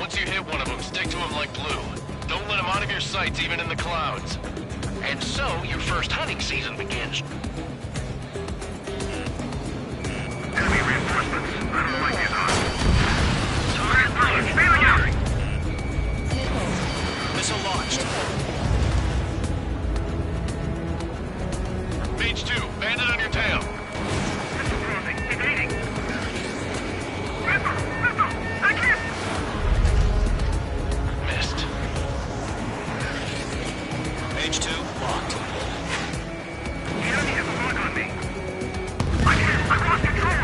Once you hit one of them, stick to him like glue. Don't let him out of your sights, even in the clouds. And so, your first hunting season begins. Enemy reinforcements. I don't like these odds. Target approach. Failing out. Missile launched. Page 2, bandit on your tail. Missile crossing. Evading. Missile! Missile! I can't! Missed. Page 2, locked. The enemy has a lock on me. I can't! I lost control!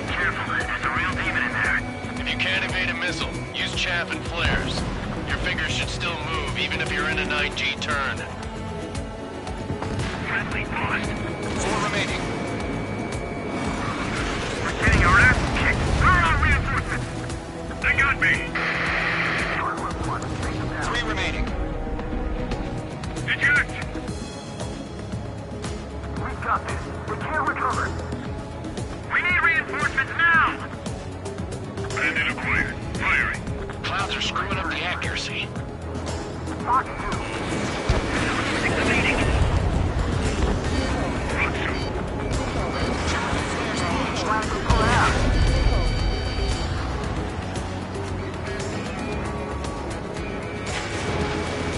Careful, there's a real demon in there. If you can't evade a missile, use chaff and flares. Your fingers should still move, even if you're in a 9G turn. Friendly lost. 4 remaining. We're getting our ass kicked. Throw out reinforcements. They got me. 3 remaining. Eject. We've got this. We can't recover. We need reinforcements now. Bandit acquired. Firing. Clouds are screwing up the accuracy. Fox 2. Evading. Flag to pull out.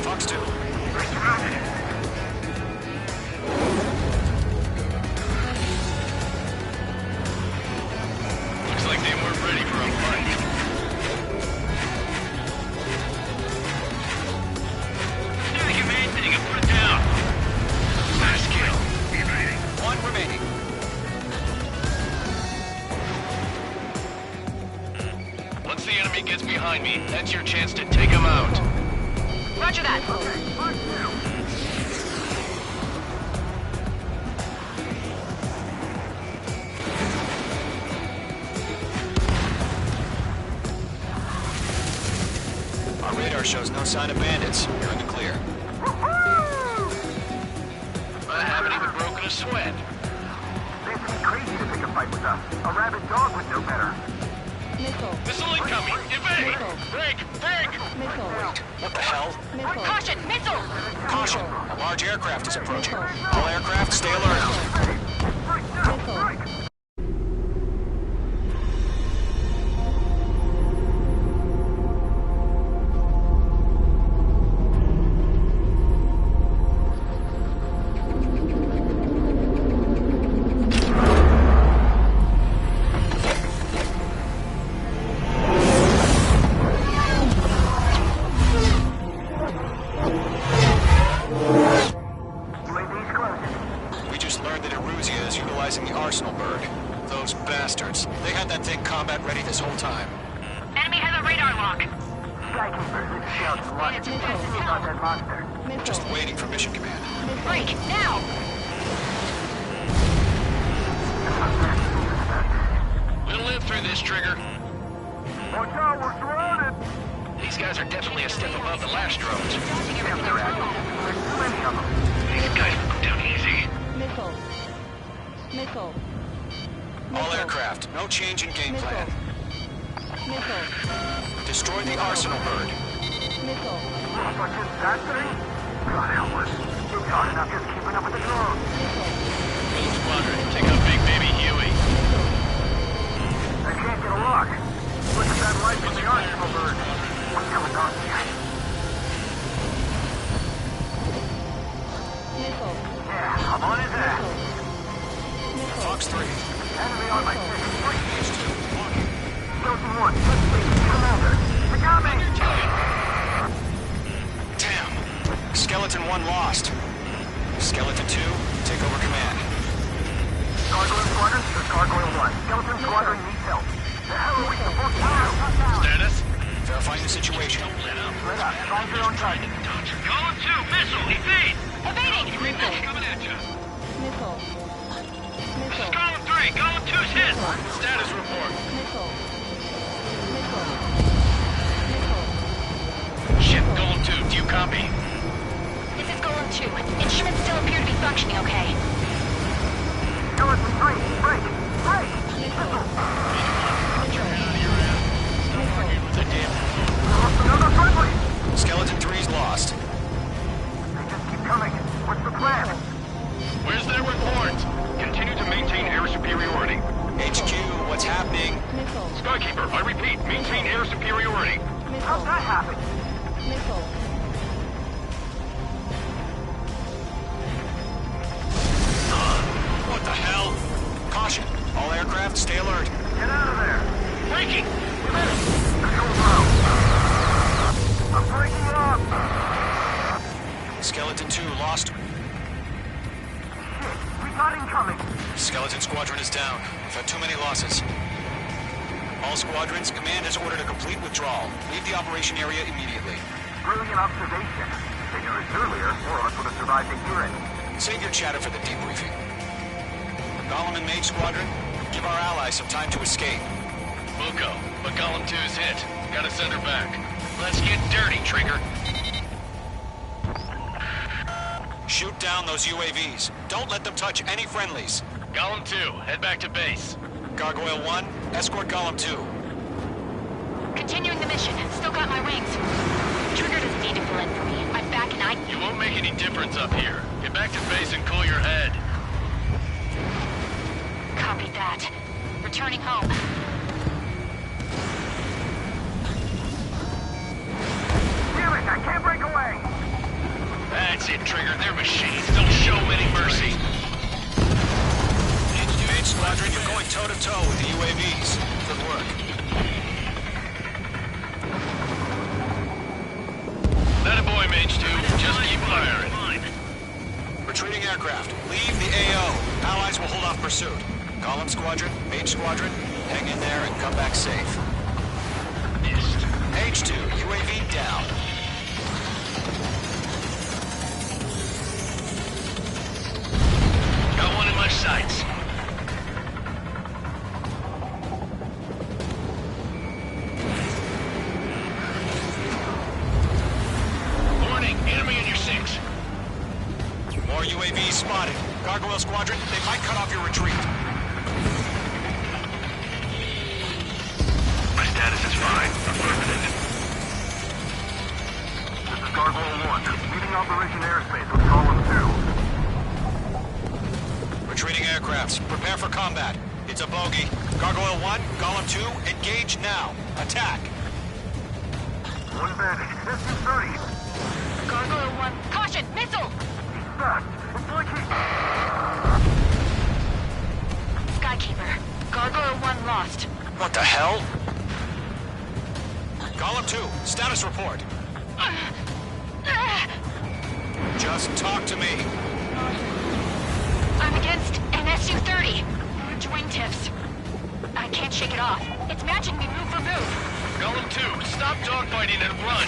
Fox 2. We're surrounded. Looks like they weren't ready for a fight. Take him, Anthony. Put it down. Nice kill. Evading. 1 remaining. Once the enemy gets behind me, that's your chance to take him out. Roger that. Our radar shows no sign of bandits. You're in the clear. I haven't even broken a sweat. They have to be crazy to pick a fight with us. A rabid dog would know better. Missile. Missile incoming! Evade! Break! Break! Missile. What the hell? Missile. Caution! Missile! Caution! A large aircraft is approaching. All aircraft, stay alert. Missile. UAV's close. We just learned that Eruzia is utilizing the Arsenal bird. Those bastards. They had that thing combat ready this whole time. Enemy has a radar lock. Skykeepers, it's scouts. Watch it. About that monster. Just Missile. waiting for mission command. Break! Now! We'll live through this, Trigger. Watch out, we're surrounded. These guys are definitely a step above the last drones. Damn, they're active. There's too many of them. These guys will go down easy. Missile. Missile. All aircraft, no change in game plan. Missile. Destroy the Arsenal bird. Missile. What's in that thing? God help us. It's hard enough just keeping up with the drones. Gold Squadron, take out Big Baby Huey. I can't get a lock. Look at that light from the Arsenal bird. What's going on here? Missile. Yeah, I'm on his ass. Missile. Fox 3. Enemy on my six. Skeleton 1, let's see. Commander. They got me. Damn. Skeleton 1 lost. Skeleton 2, take over command. Gargoyle Squadron, this is Gargoyle 1. Skeleton Squadron needs help. The hell are we supposed to do? Status? Verifying the situation. Split up. Find your own target. Going to. Missile. Evade. Evading! Missile coming at you. Missile. This is Missile. Golem 3. Golem 2's hit. Status report. Missile. Missile. Missile. Shit, Golem 2, do you copy? This is Golem 2. Instruments still appear to be functioning okay. Skeleton 3, break! Break! Missile. Missile! How'd that happen? Missile. What the hell? Caution. All aircraft, stay alert. Get out of there. Breaking! We're ready. Control ground. I'm breaking it up. Skeleton 2 lost. Shit, we got incoming. Skeleton Squadron is down. We've had too many losses. All squadrons, command has ordered a complete withdrawal. Leave the operation area immediately. Brilliant observation. Taken this earlier, more of us would have survived the hearing. Save your chatter for the debriefing. Golem and Mage Squadron, give our allies some time to escape. Wilco, but Column 2's hit. Gotta send her back. Let's get dirty, Trigger. Shoot down those UAVs. Don't let them touch any friendlies. Column 2, head back to base. Gargoyle 1, escort Golem 2. Continuing the mission. Still got my wings. Trigger doesn't need to fill in for me. I'm back and You won't make any difference up here. Get back to base and cool your head. Copy that. Returning home. Damn it, I can't break away. That's it, Trigger. They're machines. Don't show any mercy. Mage Squadron, you're going toe-to-toe with the UAVs. Good work. That a boy, Mage 2. Just keep firing. Retreating aircraft, leave the AO. Allies will hold off pursuit. Golem Squadron, Mage Squadron, hang in there and come back safe. Mage 2, UAV down. Got one in my sights. Warning, enemy in your six. More UAVs spotted. Gargoyle Squadron, they might cut off your retreat. My status is fine. Affirmative. This is Gargoyle 1, leading Operation Airspace with Column 2. Retreating aircrafts, prepare for combat. It's a bogey. Gargoyle 1, Golem 2, engage now. Attack. One bandit, SU-30. Gargoyle 1. Caution! Missile! Fast, it's blinking. Skykeeper. Gargoyle 1 lost. What the hell? Golem 2, status report. Just talk to me. I'm against an SU-30. Huge wingtips. I can't shake it off. It's matching me move for move. Golem 2, stop dogfighting and run.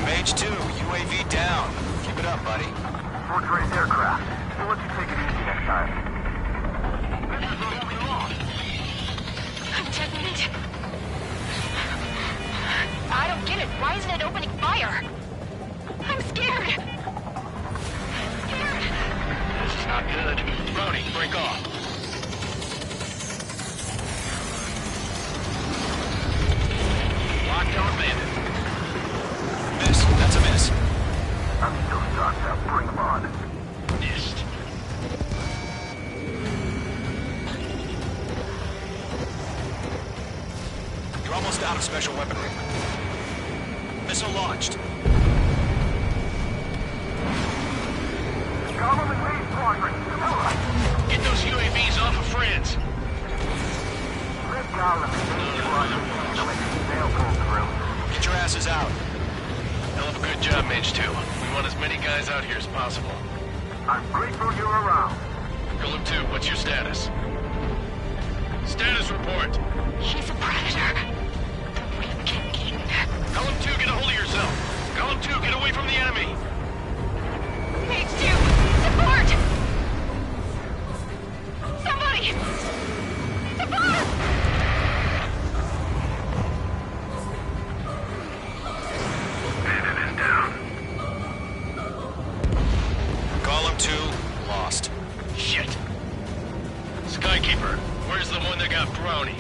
Mage 2, UAV down. Keep it up, buddy. Fourth-rate aircraft. We'll let you take it easy next time. This is what we lost. I'm detonate. I don't get it. Why isn't it opening fire? I'm scared. This is not good. Brownie, break off. Lockdown bandit. Miss, that's a miss. I'm still shocked out. Bring them on. Missed. You're almost out of special weaponry. Missile launched. Column and Mage Squadron. Get those UAVs off of friends. Let Column and Mage Squadron. Now let the sail pull through. Get your asses out. Hell of a good job, Mage 2. We want as many guys out here as possible. I'm grateful you're around. Golem 2, what's your status? Status report. He's a predator. The weak get eaten. Golem 2, get a hold of yourself. Golem 2, get away from the enemy. Mage 2! Support! Somebody! Support! Bandit is down. Golem 2, lost. Shit. Skykeeper, where's the one that got Brownie?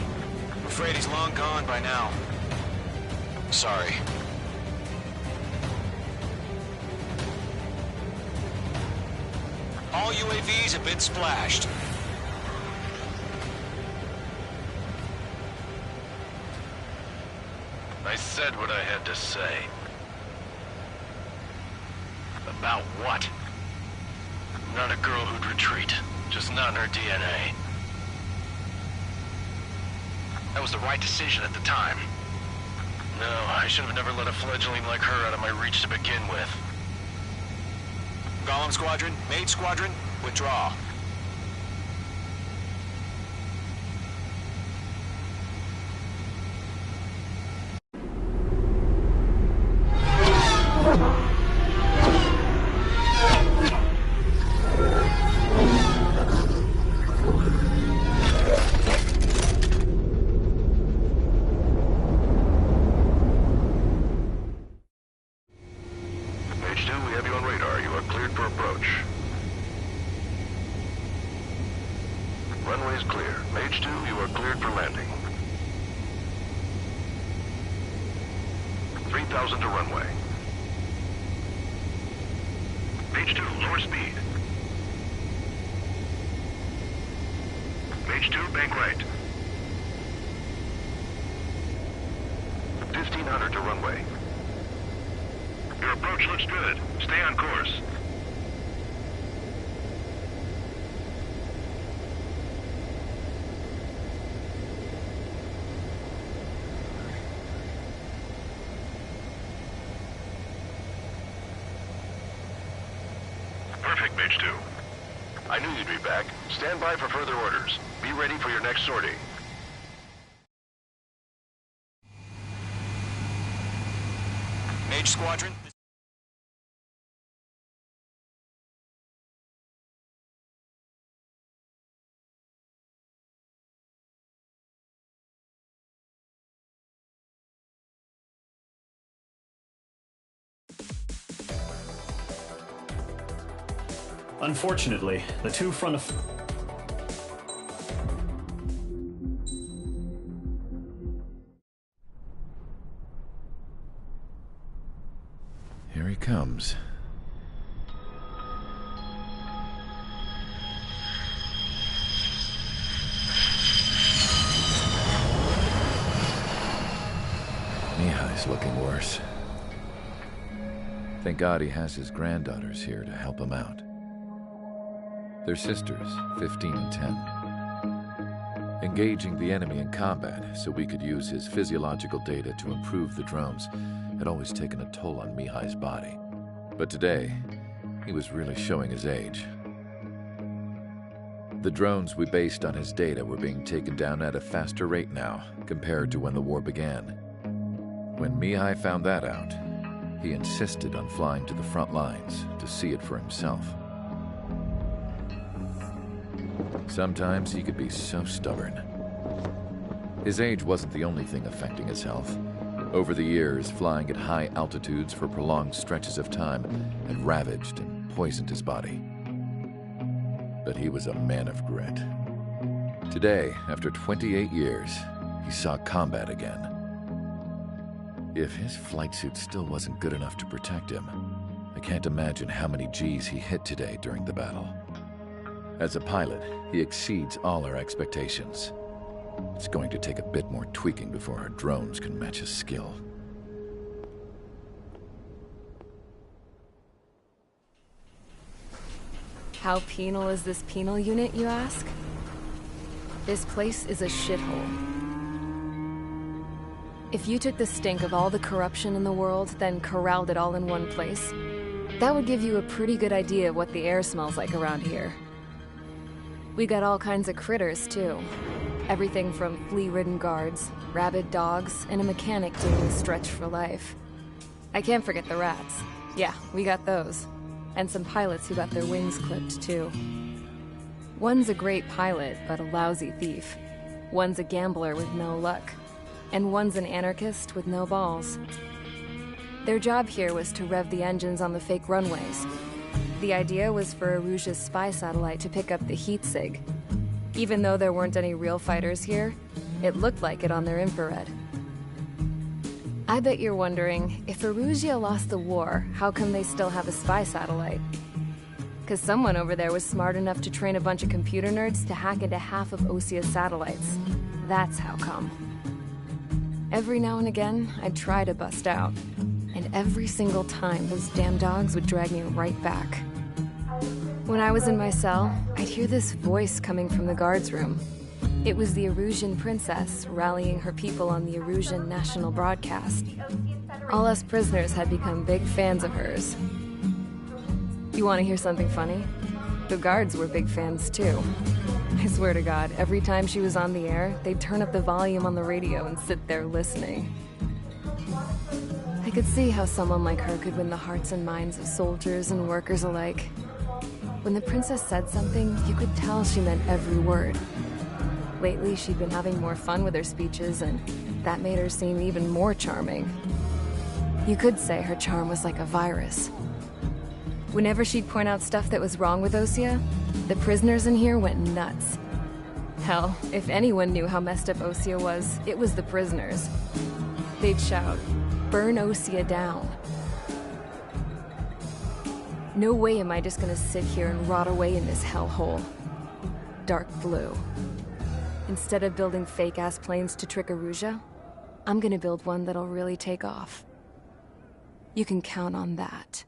I'm afraid he's long gone by now. Sorry. All UAVs have been splashed. I said what I had to say. About what? Not a girl who'd retreat. Just not in her DNA. That was the right decision at the time. No, I should have never let a fledgling like her out of my reach to begin with. Golem Squadron, Mage Squadron, withdraw. Mage 2, we have you on radar. You are cleared for approach. Runway is clear. Mage 2, you are cleared for landing. 3,000 to runway. Mage 2, lower speed. Mage 2, bank right. 1,500 to runway. Your approach looks good. Stay on course. Perfect, Mage 2. I knew you'd be back. Stand by for further orders. Be ready for your next sortie. Mage Squadron. Unfortunately, the two front of... Here he comes. Mihai's looking worse. Thank God he has his granddaughters here to help him out. They're sisters, 15 and 10. Engaging the enemy in combat so we could use his physiological data to improve the drones had always taken a toll on Mihai's body. But today, he was really showing his age. The drones we based on his data were being taken down at a faster rate now compared to when the war began. When Mihai found that out, he insisted on flying to the front lines to see it for himself. Sometimes he could be so stubborn. His age wasn't the only thing affecting his health. Over the years, flying at high altitudes for prolonged stretches of time had ravaged and poisoned his body. But he was a man of grit. Today, after 28 years, he saw combat again. If his flight suit still wasn't good enough to protect him, I can't imagine how many G's he hit today during the battle. As a pilot, he exceeds all our expectations. It's going to take a bit more tweaking before our drones can match his skill. How penal is this penal unit, you ask? This place is a shithole. If you took the stink of all the corruption in the world, then corralled it all in one place, that would give you a pretty good idea of what the air smells like around here. We got all kinds of critters, too. Everything from flea-ridden guards, rabid dogs, and a mechanic doing the stretch for life. I can't forget the rats. Yeah, we got those. And some pilots who got their wings clipped, too. One's a great pilot, but a lousy thief. One's a gambler with no luck. And one's an anarchist with no balls. Their job here was to rev the engines on the fake runways. The idea was for Aruja's spy satellite to pick up the heat sig. Even though there weren't any real fighters here, it looked like it on their infrared. I bet you're wondering, if Aruja lost the war, how come they still have a spy satellite? Because someone over there was smart enough to train a bunch of computer nerds to hack into half of Osia's satellites. That's how come. Every now and again, I'd try to bust out. And every single time, those damn dogs would drag me right back. When I was in my cell, I'd hear this voice coming from the guards room. It was the Erusian princess rallying her people on the Erusian national broadcast. All us prisoners had become big fans of hers. You want to hear something funny? The guards were big fans too. I swear to God, every time she was on the air, they'd turn up the volume on the radio and sit there listening. I could see how someone like her could win the hearts and minds of soldiers and workers alike. When the princess said something, you could tell she meant every word. Lately, she'd been having more fun with her speeches, and that made her seem even more charming. You could say her charm was like a virus. Whenever she'd point out stuff that was wrong with Osea, the prisoners in here went nuts. Hell, if anyone knew how messed up Osea was, it was the prisoners. They'd shout, "Burn Osea down." No way am I just gonna sit here and rot away in this hellhole. Dark blue. Instead of building fake-ass planes to trick Erusia, I'm gonna build one that'll really take off. You can count on that.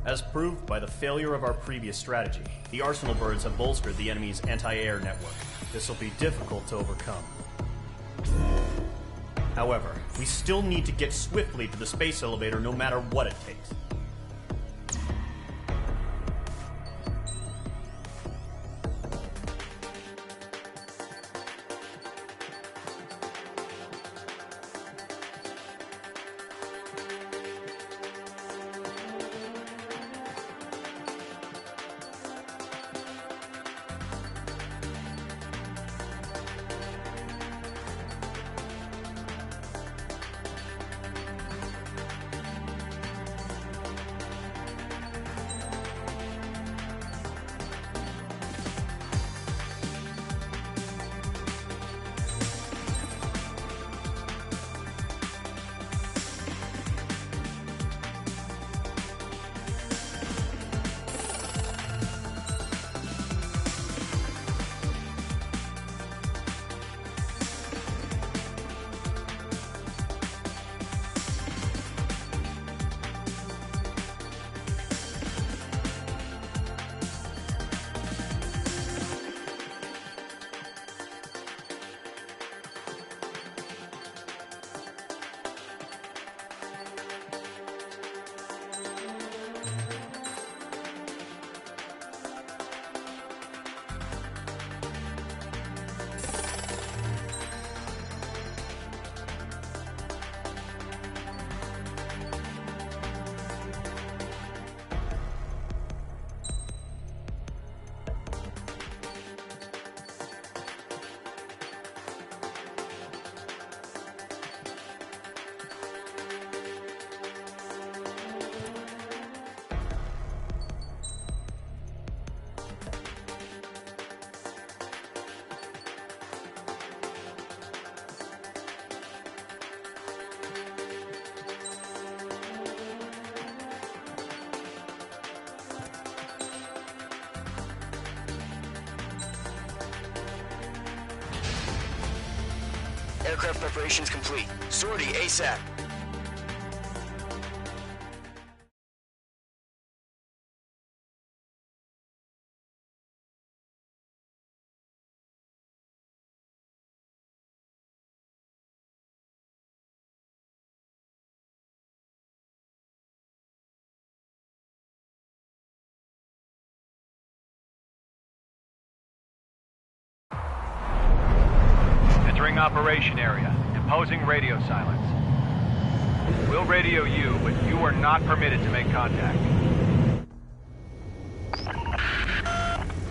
As proved by the failure of our previous strategy, the Arsenal birds have bolstered the enemy's anti-air network. This will be difficult to overcome. However, we still need to get swiftly to the space elevator no matter what it takes. Aircraft preparations complete. Sortie ASAP. Entering operation area. Imposing radio silence. We'll radio you, but you are not permitted to make contact.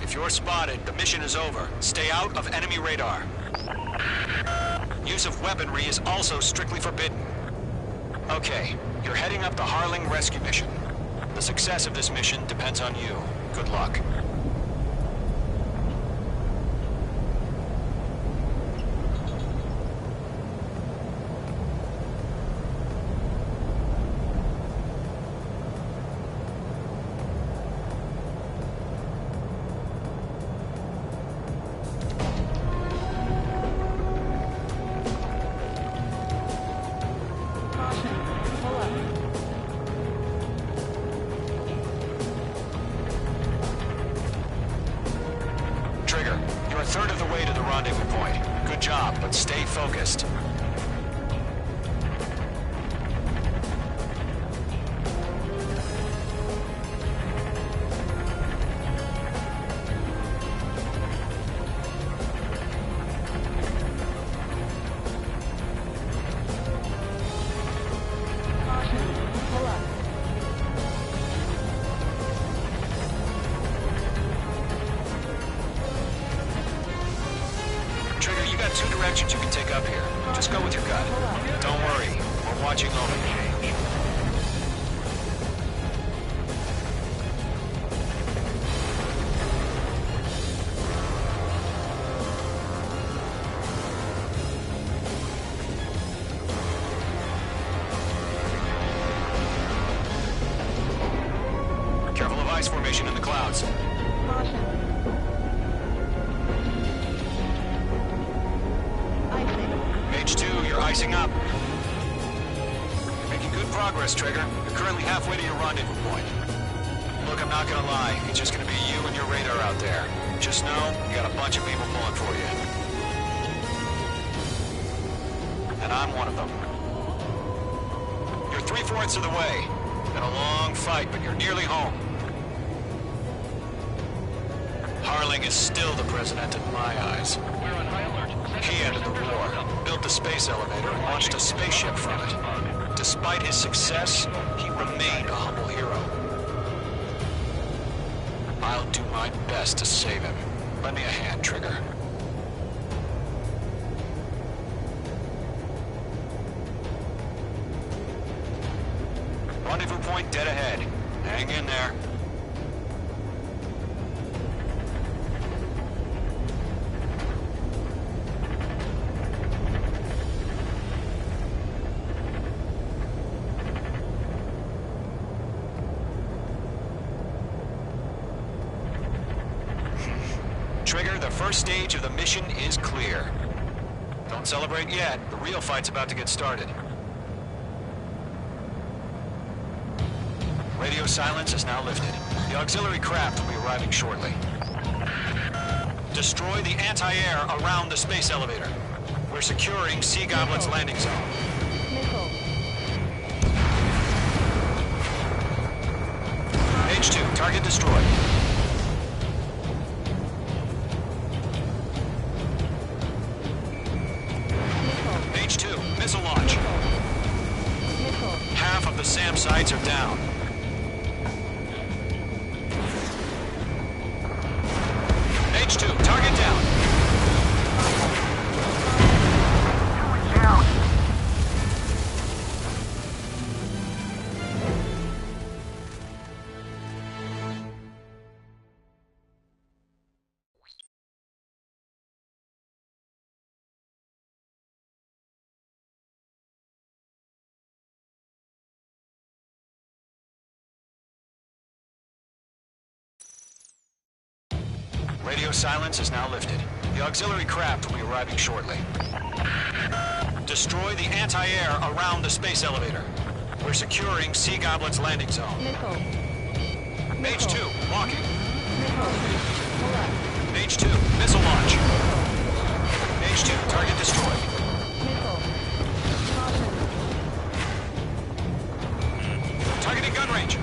If you're spotted, the mission is over. Stay out of enemy radar. Use of weaponry is also strictly forbidden. Okay, you're heading up the Harling rescue mission. The success of this mission depends on you. Good luck. a third of the way to the rendezvous point. Good job, but stay focused. Trigger, you got two directions you can take up here. Just go with your gut. Don't worry, we're watching over you. Careful of ice formation in the clouds. H2, you're icing up. Making good progress, Trigger. You're currently halfway to your rendezvous point. Look, I'm not gonna lie. It's just gonna be you and your radar out there. Just know, you got a bunch of people pulling for you. And I'm one of them. You're 3/4 of the way. Been a long fight, but you're nearly home. Harling is still the president in my eyes. He ended the war, built the space elevator, and launched a spaceship from it. Despite his success, he remained a humble hero. I'll do my best to save him. Lend me a hand, Trigger. Rendezvous point dead ahead. Hang in there. Trigger, the first stage of the mission is clear. Don't celebrate yet. The real fight's about to get started. Radio silence is now lifted. The auxiliary craft will be arriving shortly. Destroy the anti-air around the space elevator. We're securing Sea Goblin's landing zone. H2, target destroyed. H2, missile launch. Half of the SAM sites are down. H2, target down. Down. Radio silence is now lifted. The auxiliary craft will be arriving shortly. Destroy the anti-air around the space elevator. We're securing Sea Goblin's landing zone. H2, walking. H2, missile launch. H2, target destroyed. Targeting gun range.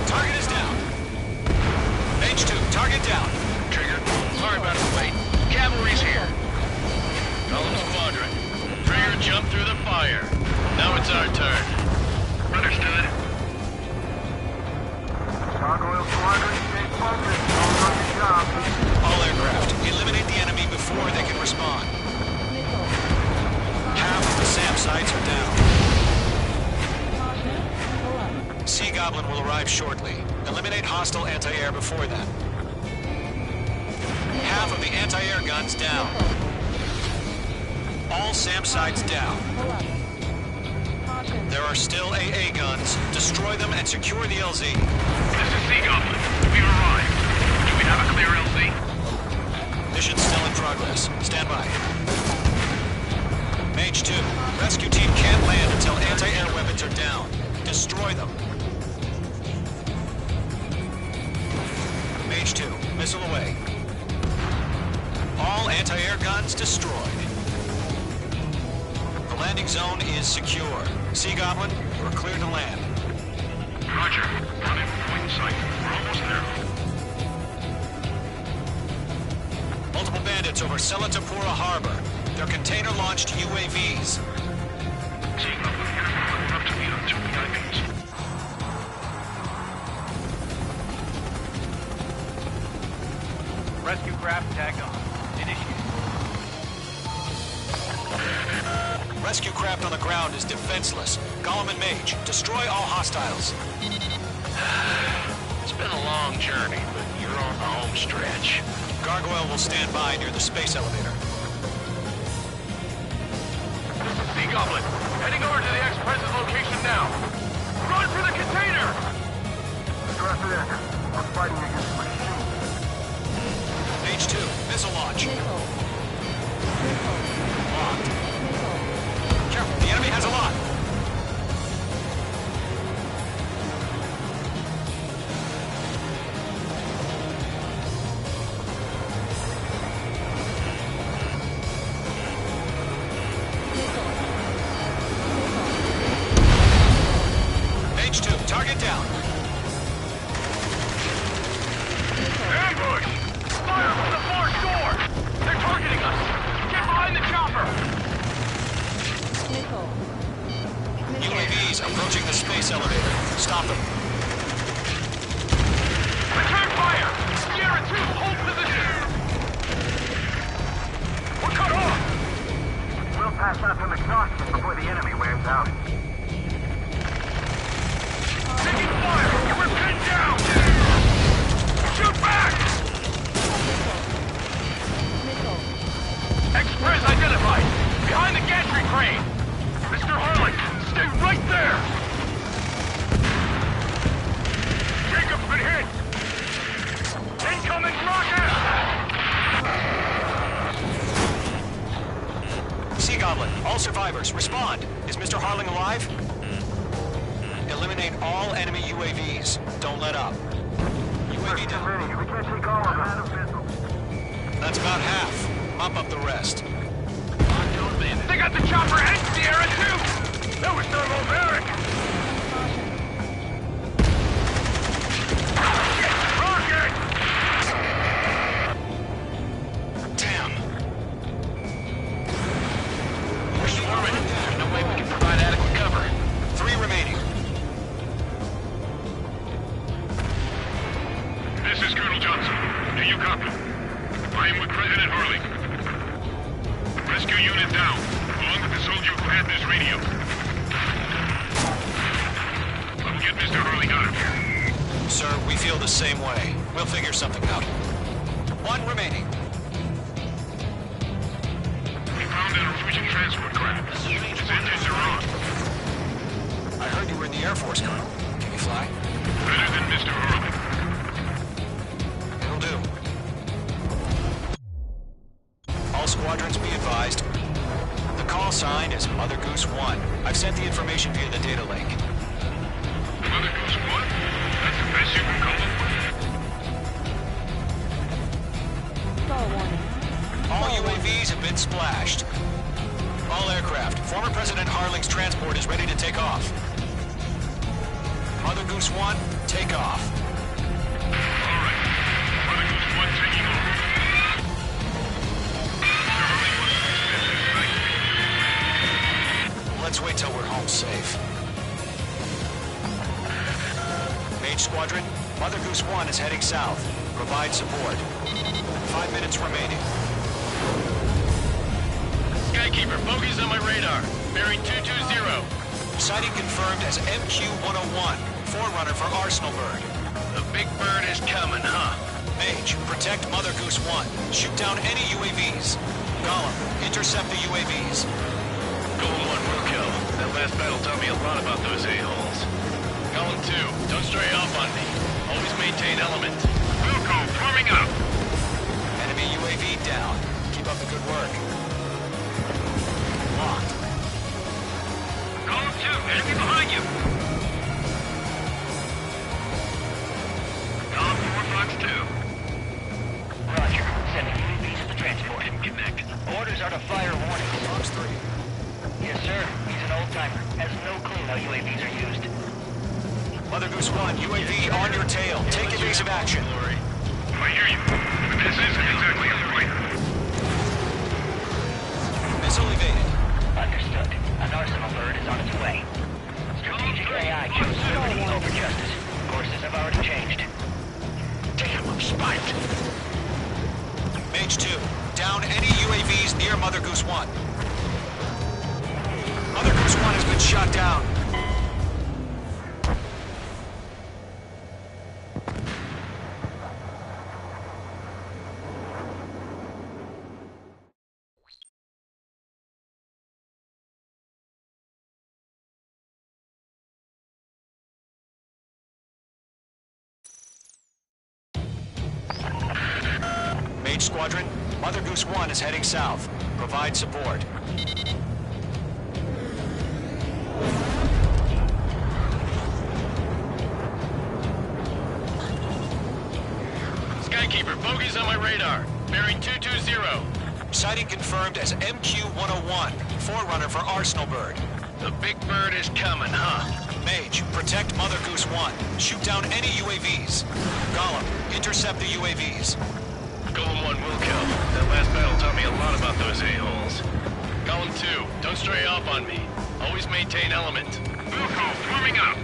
Target is down. H2, target down. Trigger, sorry about the wait. Cavalry's here. Tell them squadron. Trigger, jump through the fire. Now it's our turn. Understood. Gargoyle Squadron, stay focused. Don't run your job. All aircraft, eliminate the enemy before they can respond. Half of the SAM sites are down. Sea Goblin will arrive shortly. Eliminate hostile anti-air before then. Half of the anti-air guns down. All SAM sites down. There are still AA guns. Destroy them and secure the LZ. This is Sea Goblin. We've arrived. Do we have a clear LZ? away. All anti-air guns destroyed. The landing zone is secure. Sea Goblin, you're clear to land. Roger. Running point in sight. We're almost there. Multiple bandits over Selatapura Harbor. They're container-launched UAVs. Seeing up with enemy up to meet on 2 VIPs. Rescue craft tagged on. Initiate. Rescue craft on the ground is defenseless. Gollum and Mage, destroy all hostiles. It's been a long journey, but you're on the home stretch. Gargoyle will stand by near the space elevator. Sea Goblin, heading over to the ex-president's location now. Run for the container! Strap it in. We're fighting against machines. Mage 2, missile launch. Locked. Careful, the enemy has a lot. Mage 2, target down. Ambush! Fire from the forward door! They're targeting us! Get behind the chopper! UAVs approaching the space elevator. Stop them. Return fire! Sierra 2, hold position! We're cut off! We'll pass out some exhaustion before the enemy wears out. Taking fire! We're pinned down! Shoot back! Express identified! Behind the gantry crane! Mr. Harlan, stay right there! Jacob's been hit! Incoming rocket! Sea Goblin, all survivors, respond. Is Mr. Harling alive? Eliminate all enemy UAVs. Don't let up. UAV down. Many. We can't take all of them. That's about half. Mop up the rest. They got the chopper and Sierra too! That was thermobaric! Rocket! Damn. We're swarming. There's no way we can provide adequate cover. 3 remaining. This is Colonel Johnson. Do you copy? I am with President Harling. Rescue unit down, along with the soldier who had this radio. I will get Mr. Harling out of here. Sir, we feel the same way. We'll figure something out. 1 remaining. We found an Norwegian transport craft. Its engines are on. I heard you were in the Air Force, Colonel. Can you fly? Better than Mr. Harling. It'll do. All squadrons be advised. The call sign is Mother Goose 1. I've sent the information via the data link. Mother Goose 1? That's the best you can call them? All UAVs have been splashed. All aircraft. Former President Harling's transport is ready to take off. Mother Goose 1, take off. All right. Mother Goose 1 taking off. Mr. Harling wants to spend his night. Let's wait till we're home safe. Mage Squadron, Mother Goose 1 is heading south. Provide support. 5 minutes remaining. Skykeeper, bogeys on my radar. Bearing 220. Sighting confirmed as MQ-101, forerunner for Arsenal Bird. The big bird is coming, huh? Mage, protect Mother Goose 1. Shoot down any UAVs. Gollum, intercept the UAVs. Golem 1 will kill. That last battle taught me a lot about those a-holes. Golem 2, don't stray off on me. Always maintain element. Wilco, forming up. Enemy UAV down. Keep up the good work. Locked. Column 2, enemy behind you. Column 4 blocks 2. Orders are to fire warnings. Fox 3. Yes, sir. He's an old-timer. Has no clue how UAVs are used. Mother Goose 1, UAV on your tail. Take evasive action. I hear you. But this isn't exactly a fighter. Missile evaded. Understood. An arsenal bird is on its way. Strategic AI chose liberty over justice. Courses have already changed. Damn, I'm spiked. Mage 2, down any UAVs near Mother Goose 1. Mother Goose 1 has been shot down. Mage Squadron, Mother Goose 1 is heading south. Provide support. Skykeeper, bogeys on my radar. Bearing 220. Sighting confirmed as MQ-101, forerunner for Arsenal Bird. The big bird is coming, huh? Mage, protect Mother Goose 1. Shoot down any UAVs. Gollum, intercept the UAVs. Golem 1 will kill. That last battle taught me a lot about those a-holes. Golem 2, don't stray off on me. Always maintain element. Wilco, warming up.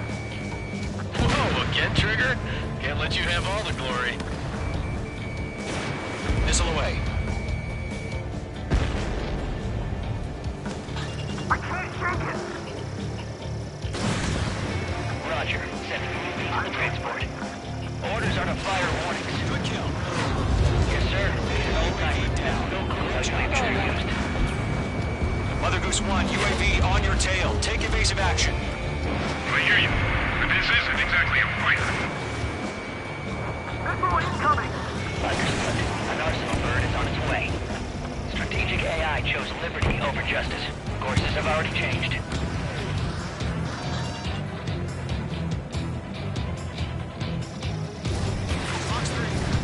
Whoa, again, Trigger? Can't let you have all the glory. Missile away. I can't shake it! Roger. Sending UAVs to transport. Orders are to fire warnings. Good kill. Yes, sir. He's an old-timer. Has no clue how UAVs are used. Mother Goose 1, UAV on your tail. Take evasive action. I hear you. But this isn't exactly a fighter. Missile incoming! Understood. An arsenal bird is on its way. Strategic AI chose liberty over justice. Courses have already changed.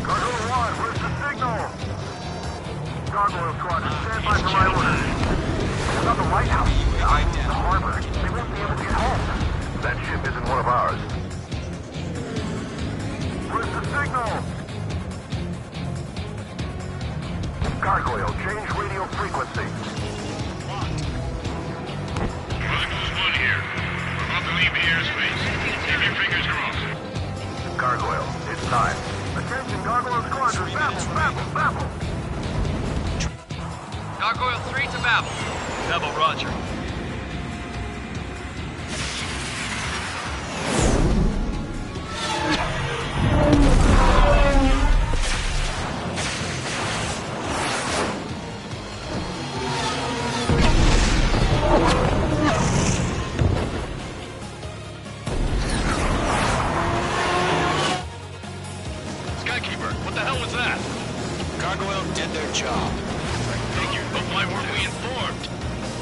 Gargoyle 1, where's the signal? Gargoyle Squadron, stand by for my orders. About the lighthouse, the harbor. They won't be able to get home. That ship isn't one of ours. Where's the signal? Gargoyle, change radio frequency. Mother Goose 1 here. We're about to leave the airspace. Keep your fingers crossed. Gargoyle, it's time. Attention, Gargoyle Squadron, Babel! Gargoyle 3 to Babel. Babel, roger. Skykeeper, what the hell was that? Gargoyle did their job. Figured, but why weren't we informed?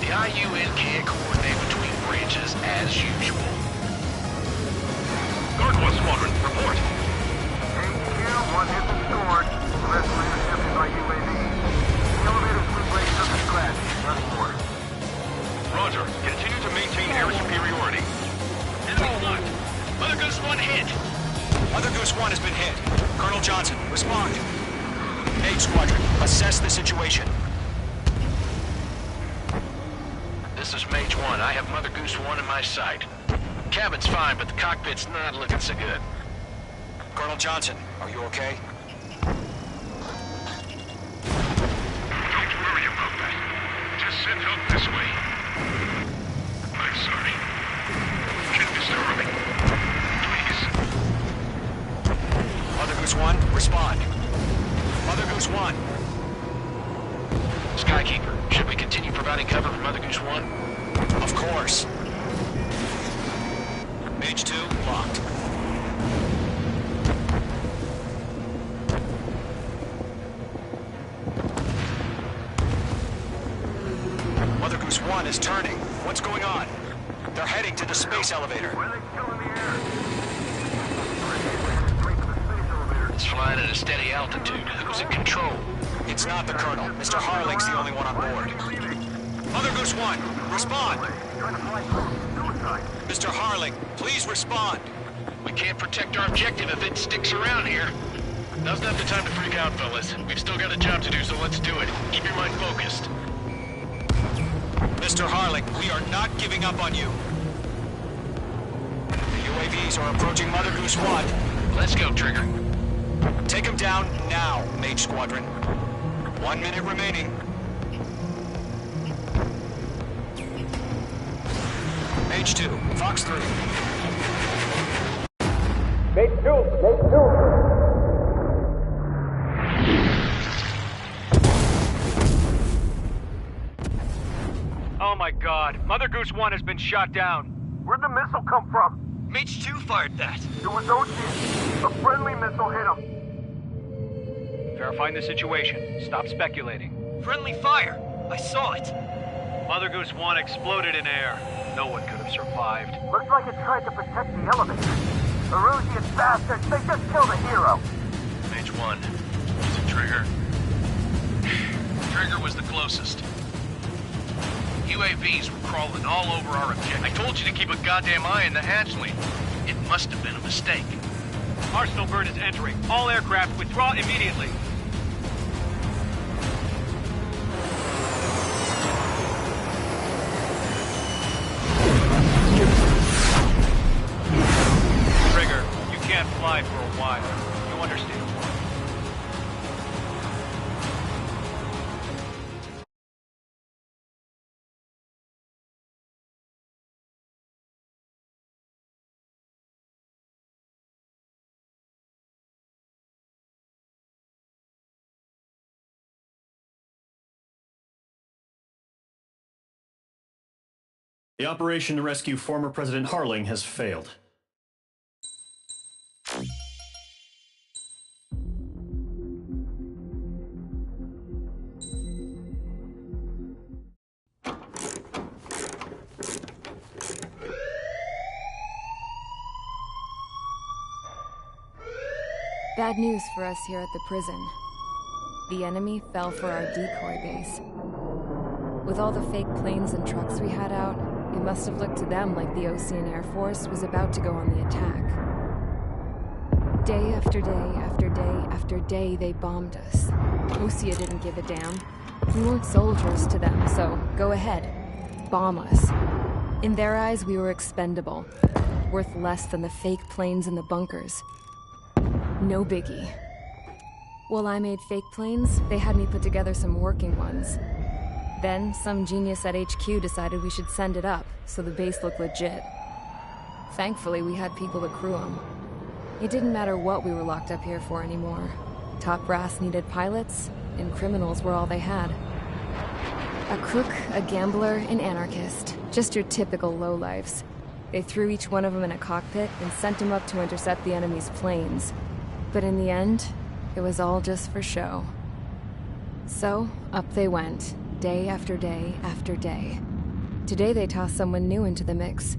The IUN can't coordinate between branches as usual. Gargoyle Squadron, report. HQ, one hit and scored. The rest were intercepted by UAV. The elevator's blue blade doesn't scratch. Nothing more. Roger. Continue to maintain air superiority. Enemy marked. Mother Goose 1 hit. Mother Goose 1 has been hit. Colonel Johnson, respond. Mage Squadron, assess the situation. This is Mage 1. I have Mother Goose 1 in my sight. Cabin's fine, but the cockpit's not looking so good. Colonel Johnson, are you okay? Don't worry about that. Just send help this way. I'm sorry. Can disturb me. Please. Mother Goose 1, respond. Mother Goose 1. Skykeeper, should we continue providing cover for Mother Goose 1? Of course. Mage 2, locked. Mother Goose 1 is turning. What's going on? They're heading to the space elevator. Why are they still in the air? It's flying at a steady altitude. Who's in control? It's It's not the Colonel. Mr. Harling's the only one on board. Mother Goose 1, respond! Mr. Harling, please respond! We can't protect our objective if it sticks around here. Now's not the time to freak out, fellas. We've still got a job to do, so let's do it. Keep your mind focused. Mr. Harling, we are not giving up on you. The UAVs are approaching Mother Goose 1. Let's go, Trigger. Take them down now, Mage Squadron. 1 minute remaining. Mage 2, Fox 3. Mage 2, Mage 2. Oh my god, Mother Goose 1 has been shot down. Where'd the missile come from? Mage 2 fired that. It was Ocean. A friendly missile hit him. Verifying the situation. Stop speculating. Friendly fire. I saw it. Mother Goose 1 exploded in air. No one could have survived. Looks like it tried to protect the elevator. Erusian bastards, they just killed a hero. Mage 1. Is it Trigger? Trigger was the closest. UAVs were crawling all over our objective. I told you to keep a goddamn eye on the hatchling. It must have been a mistake. Arsenal bird is entering. All aircraft withdraw immediately. Trigger, you can't fly for a while. You understand? The operation to rescue former President Harling has failed. Bad news for us here at the prison. The enemy fell for our decoy base. With all the fake planes and trucks we had out, it must have looked to them like the Ocean Air Force was about to go on the attack. Day after day after day after day, they bombed us. Osia didn't give a damn. We weren't soldiers to them, so go ahead. Bomb us. In their eyes, we were expendable. Worth less than the fake planes in the bunkers. No biggie. While I made fake planes, they had me put together some working ones. Then, some genius at HQ decided we should send it up, so the base looked legit. Thankfully, we had people to crew them. It didn't matter what we were locked up here for anymore. Top brass needed pilots, and criminals were all they had. A crook, a gambler, an anarchist. Just your typical lowlifes. They threw each one of them in a cockpit and sent them up to intercept the enemy's planes. But in the end, it was all just for show. So, up they went. Day after day after day. Today they tossed someone new into the mix.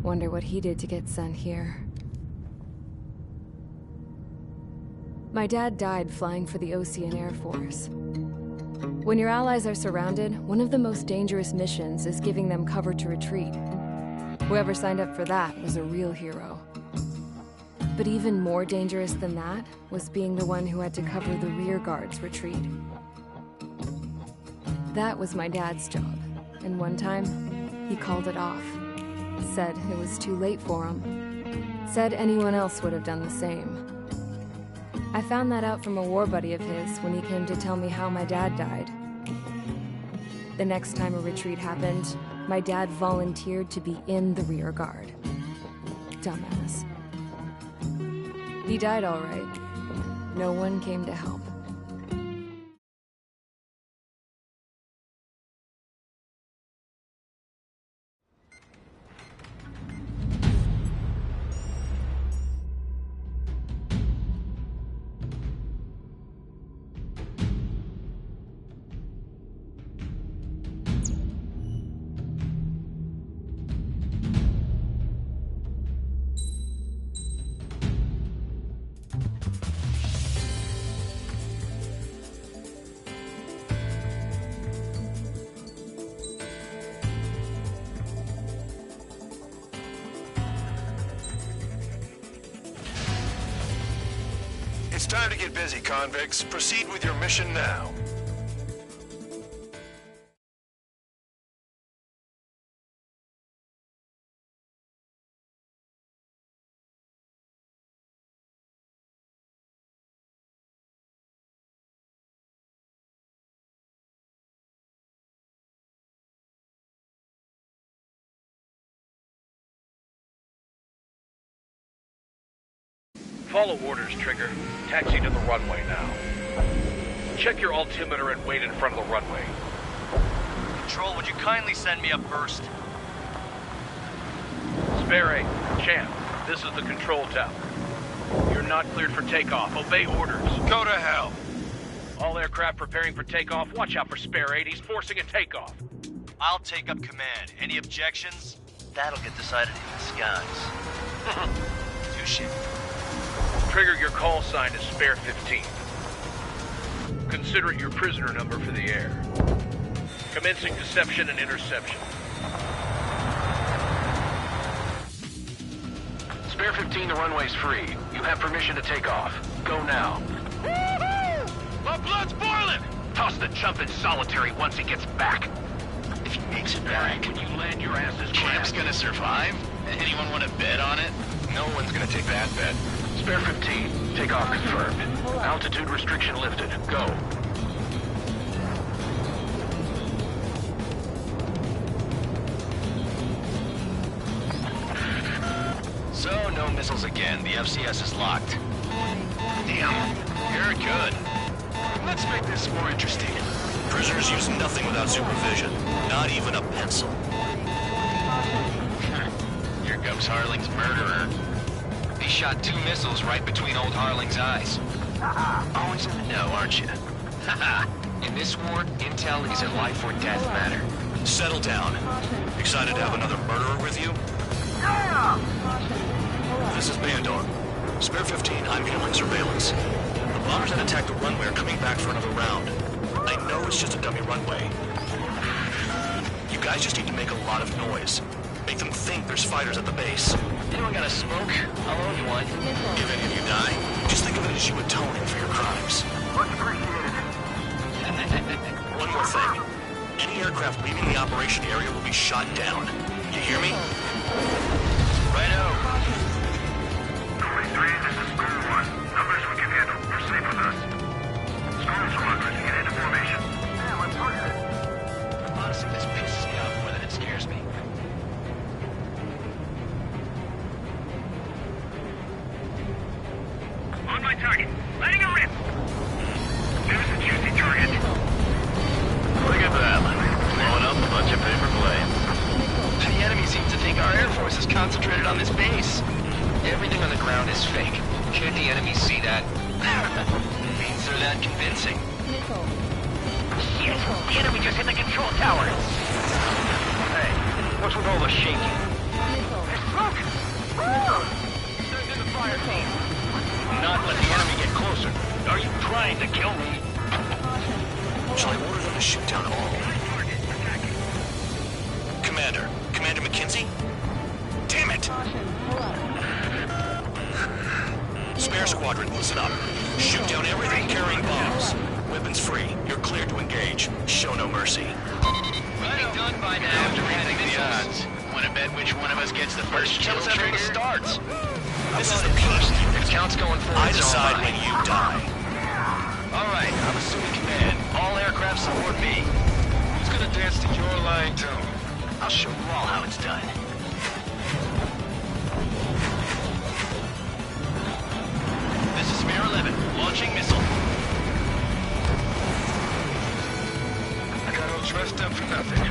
Wonder what he did to get sent here. My dad died flying for the Ocean Air Force. When your allies are surrounded, one of the most dangerous missions is giving them cover to retreat. Whoever signed up for that was a real hero. But even more dangerous than that was being the one who had to cover the rear guard's retreat. That was my dad's job, and one time, he called it off. Said it was too late for him. Said anyone else would have done the same. I found that out from a war buddy of his when he came to tell me how my dad died. The next time a retreat happened, my dad volunteered to be in the rear guard. Dumbass. He died all right. No one came to help. It's time to get busy, convicts. Proceed with your mission now. Follow orders, Trigger. Taxi to the runway now. Check your altimeter and wait in front of the runway. Control, would you kindly send me up first? Spare 8, Champ, this is the control tower. You're not cleared for takeoff. Obey orders. Go to hell. All aircraft preparing for takeoff. Watch out for Spare 8. He's forcing a takeoff. I'll take up command. Any objections? That'll get decided in the skies. Touche. Trigger, your call sign is Spare 15. Consider it your prisoner number for the air. Commencing deception and interception. Spare 15, the runway's free. You have permission to take off. Go now. Woohoo! My blood's boiling! Toss the chump in solitary once he gets back. If he makes it back, when you land your asses, Champ's gonna survive? Anyone want to bet on it? No one's gonna take that bet. Spare 15, takeoff confirmed. Altitude restriction lifted. Go. So, no missiles again. The FCS is locked. Damn, you're good. Let's make this more interesting. Prisoners use nothing without supervision. Not even a pencil. Here comes Harling's murderer. He shot 2 missiles right between old Harling's eyes. Always in the know, aren't you? In this war, intel is a life or death matter. Settle down. Excited to have another murderer with you? Yeah! This is Bandor. Spare 15, I'm handling surveillance. The bombers that attacked the runway are coming back for another round. I know it's just a dummy runway. You guys just need to make a lot of noise. Make them think there's fighters at the base. Anyone got a smoke? I'll owe you one. If any of you die, just think of it as you atoning for your crimes. Much appreciated. One more thing. Any aircraft leaving the operation area will be shot down. You hear me? Righto. 23, this is School 1. Numbers we can handle. You're safe with us. School Squadron, get into formation. Damn, I'm targeted. Honestly, this pisses me off more than it scares me. On my target. Letting a rip. There's a juicy target. Look at that. Blowing up a bunch of paper planes. The enemy seems to think our Air Force is concentrated on this base. Everything on the ground is fake. Can't the enemy see that? Means they're that convincing. Shit! The enemy just hit the control tower! Hey, what's with all the shaking? There's smoke! Send in the fire team. Not let the enemy get closer. Are you trying to kill me? Shall I order them to shoot down all? Commander McKenzie? Damn it! Spare squadron, listen up. Shoot down everything carrying bombs. Weapons free. You're cleared to engage. Show no mercy. We'll be done by now. After reading the odds, want to bet which one of us gets the first kill trigger? Starts. This is the peace. If count's going forward, I decide when you die. All right, I'm assuming command. All aircraft support me. Who's gonna dance to your line tune? I'll show you all how it's done. This is Spare 11, launching missile. I got all dressed up for nothing.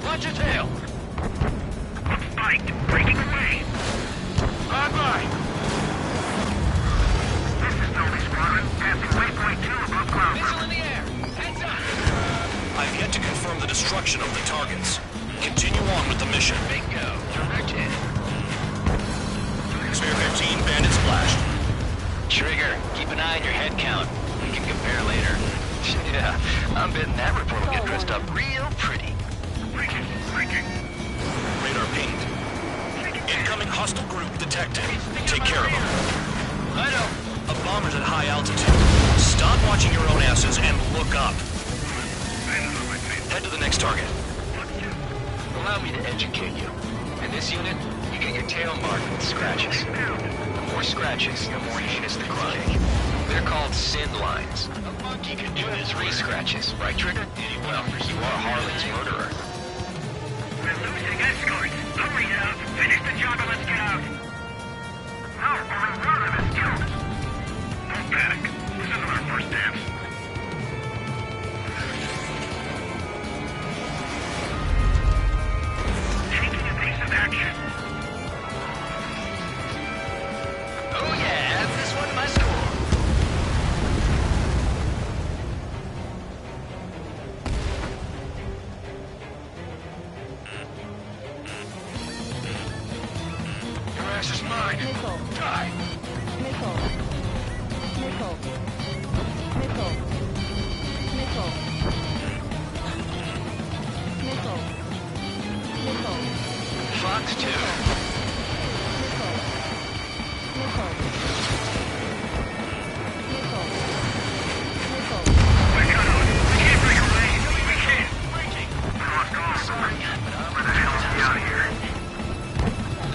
Watch your tail! I'm spiked, breaking away! Bye-bye! This is Sony Squadron, passing waypoint 2 above ground. Keep an eye on your head count. We can compare later. Yeah, I'm betting that report will get dressed up real pretty. Breaking. Radar pinged. Incoming hostile group detected. Take care of them. I know. A bomber's at high altitude. Stop watching your own asses and look up. Head to the next target. Allow me to educate you. In this unit, you get your tail marked with scratches. The more scratches, the more heinous the crime. They're called sin lines. A monkey can do 3 scratches, right, Trigger? Well, you are Harling's murderer. We're losing escorts. Hurry up. Finish the job and let's get out. No, we're running this town. Don't panic. This isn't our first dance. Taking a piece of action. Oh yeah, add this one to my score. Your ass is mine. Missile. Die. Missile. Missile. Missile. Missile. Missile. Missile. Fox 2. Missile. Missile. Missile. Missile. We're cut off. We can't break away. We can't. Lost all. Sorry, but Where the hell is he out of here?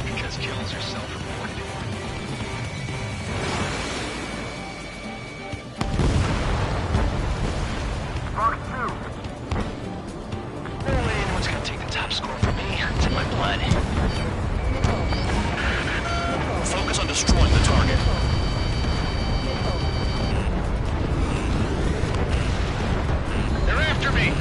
only because kills are self-reported. Fox 2. Only anyone's gonna take the top score from me. It's in my blood. Focus on destroying the target. They're after me.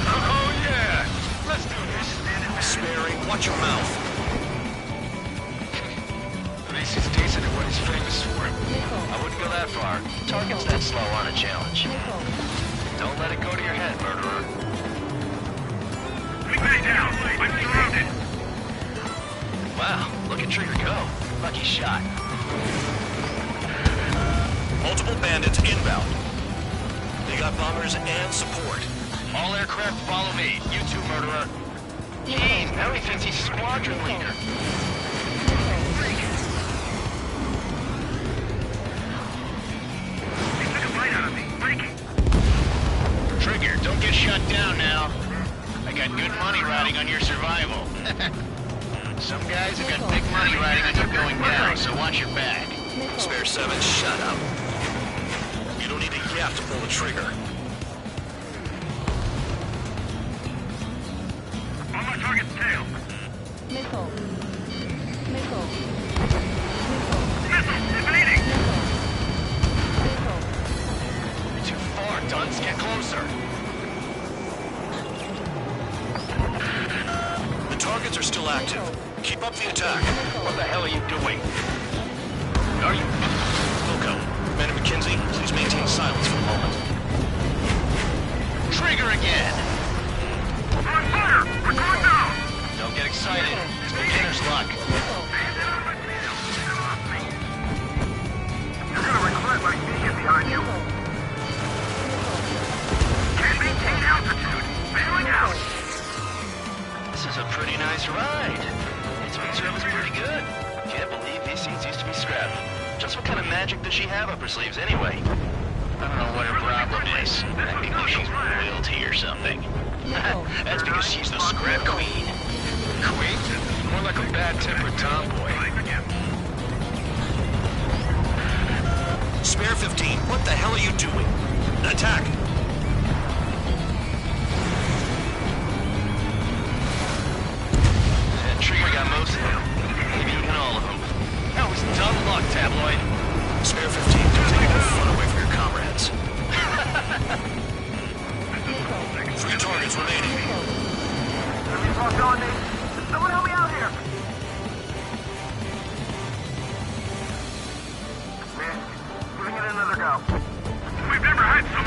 Oh yeah. Let's do this. Sparing, watch your mouth. Reese is decent at what he's famous for. I wouldn't go that far. Target's that slow on a challenge. Don't let it go to your head, murderer. Lay down. I'm surrounded. Wow, look at Trigger go. Lucky shot. Multiple bandits inbound. They got bombers and support. All aircraft follow me. You too, murderer. Jeez, now he thinks he's squadron leader. He took a bite out of me. Breaking. Trigger, don't get shut down now. I got good money riding on your survival. Some guys have got big money riding on you going down, so watch your back. Spare 7, shut up. You don't need a yap to pull the trigger. On my target's tail. Missile. Missile. Missile. Evading. Missile. Too far, Dunce. Get closer. The targets are still active. Keep up the attack. What the hell are you doing? Are you... Loco, Commander McKenzie, please maintain silence for a moment. Trigger again! On fire. We're going down. Don't get excited. It's beginner's luck. You're gonna regret my sneaking behind you. Can't maintain altitude. Bailing out. This is a pretty nice ride. Instrument service pretty good. Can't believe these seats used to be scrapped. Just what kind of magic does she have up her sleeves anyway? I don't know what her problem is. Maybe she's royalty or something. That's because she's the scrap queen. Queen? More like a bad-tempered tomboy. Spare 15, what the hell are you doing? Attack! That Trigger got most of them. Maybe even all of them. That was dumb luck, Tabloid. Spare 15, take all the fun away from your comrades. 3 targets remaining. Everything's locked on, Nate. Someone help me out here. Man, giving it another go. We've never had so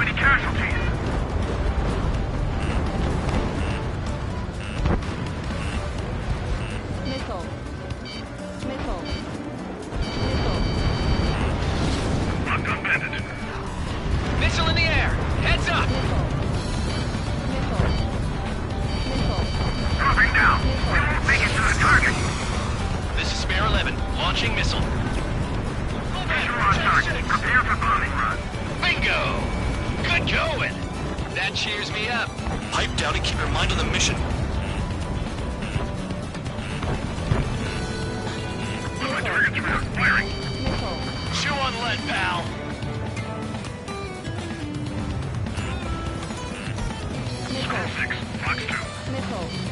That cheers me up. Pipe down and keep your mind on the mission. Targets around. Firing. Chew on lead, pal. Skull 6. Fox 2. Missile.